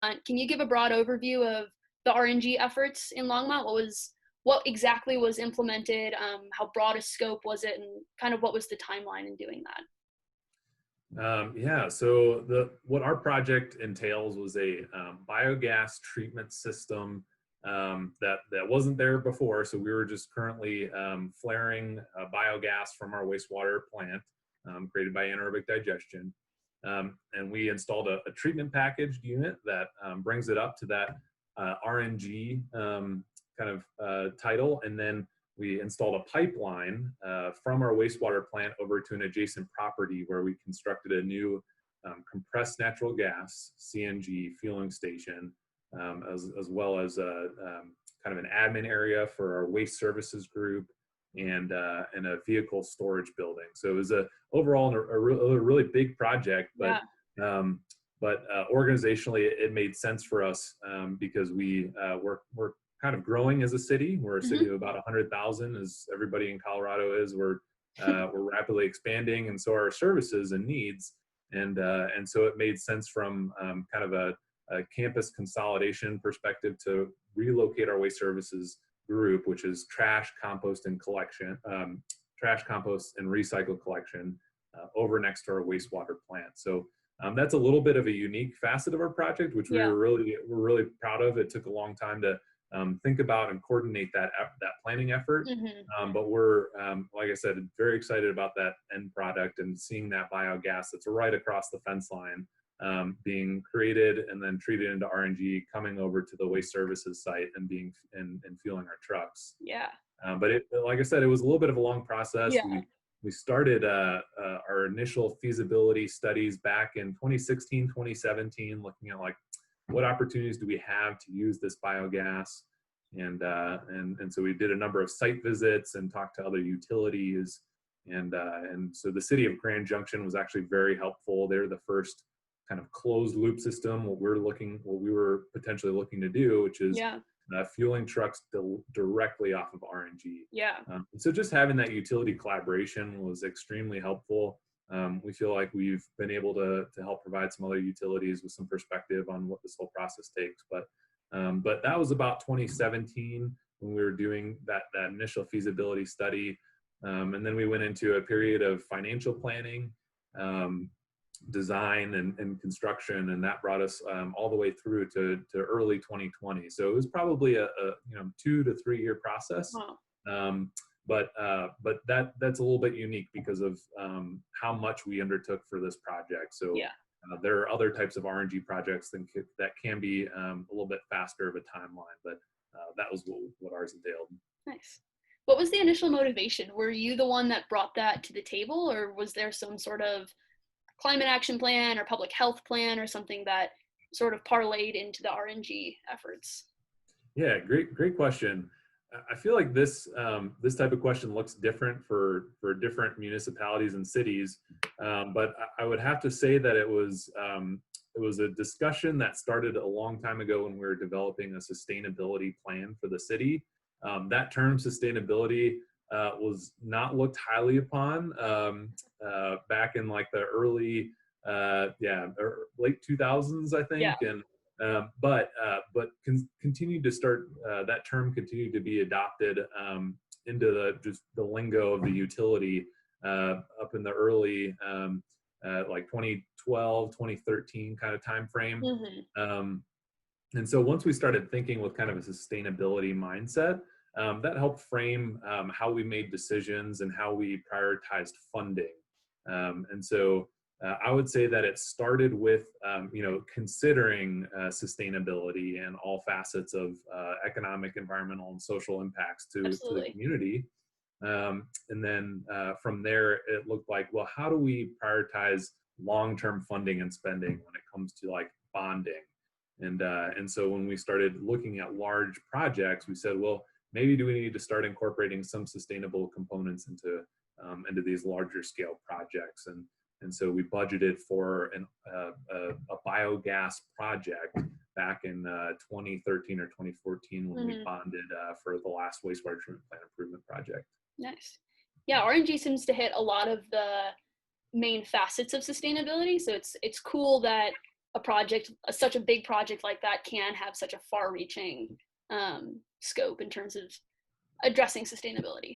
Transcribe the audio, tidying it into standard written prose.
Can you give a broad overview of the RNG efforts in Longmont? What exactly was implemented? How broad a scope was it, and kind of what was the timeline in doing that? Yeah, so what our project entails was a biogas treatment system that wasn't there before. So we were just currently flaring biogas from our wastewater plant created by anaerobic digestion. And we installed a treatment packaged unit that brings it up to that RNG kind of title. And then we installed a pipeline from our wastewater plant over to an adjacent property where we constructed a new compressed natural gas CNG fueling station, as well as kind of an admin area for our waste services group and a vehicle storage building. So it was overall a really big project, but Yeah. organizationally it made sense for us because we're kind of growing as a city. We're a city Hmm. of about 100,000, as everybody in Colorado is. We're rapidly expanding, and so our services and needs, and so it made sense from kind of a campus consolidation perspective to relocate our waste services group, which is trash, compost, and collection, trash, compost, and recycle collection, over next to our wastewater plant. So that's a little bit of a unique facet of our project, which Yeah. we're really proud of. It took a long time to think about and coordinate that planning effort. Hmm. But we're, like I said, very excited about that end product and seeing that biogas that's right across the fence line being created and then treated into RNG, coming over to the waste services site and fueling our trucks. Yeah. But like I said, it was a little bit of a long process. Yeah. We started our initial feasibility studies back in 2016, 2017, looking at like what opportunities do we have to use this biogas, and so we did a number of site visits and talked to other utilities, and so the city of Grand Junction was actually very helpful. They're the first kind of closed loop system. What we were potentially looking to do, which is Yeah. fueling trucks directly off of RNG. Yeah. And so just having that utility collaboration was extremely helpful. We feel like we've been able to help provide some other utilities with some perspective on what this whole process takes. But that was about 2017 when we were doing that initial feasibility study. And then we went into a period of financial planning, design and construction, and that brought us all the way through to early 2020. So it was probably a 2 to 3 year process. Wow. But that's a little bit unique because of how much we undertook for this project. So Yeah. there are other types of RNG projects that can be a little bit faster of a timeline, but that was what ours entailed. Nice. What was the initial motivation? Were you the one that brought that to the table, or was there some sort of climate action plan or public health plan or something that sort of parlayed into the RNG efforts? Yeah, great question. I feel like this type of question looks different for different municipalities and cities, but I would have to say that it was a discussion that started a long time ago when we were developing a sustainability plan for the city. That term sustainability was not looked highly upon back in like the early late 2000s, I think. Yeah. And but continued to start, that term continued to be adopted into just the lingo of the utility up in the early like 2012, 2013 kind of time frame. Hmm. And so once we started thinking with kind of a sustainability mindset, that helped frame how we made decisions and how we prioritized funding. And so I would say that it started with, considering sustainability and all facets of economic, environmental, and social impacts to the Absolutely. community. And then from there, it looked like, well, how do we prioritize long-term funding and spending when it comes to like bonding? And so when we started looking at large projects, we said, well, maybe do we need to start incorporating some sustainable components into these larger scale projects? And so we budgeted for a biogas project back in 2013 or 2014 when we Hmm. bonded for the last wastewater treatment plant improvement project. Nice. Yeah, RNG seems to hit a lot of the main facets of sustainability. So it's cool that a project, such a big project like that can have such a far reaching scope in terms of addressing sustainability.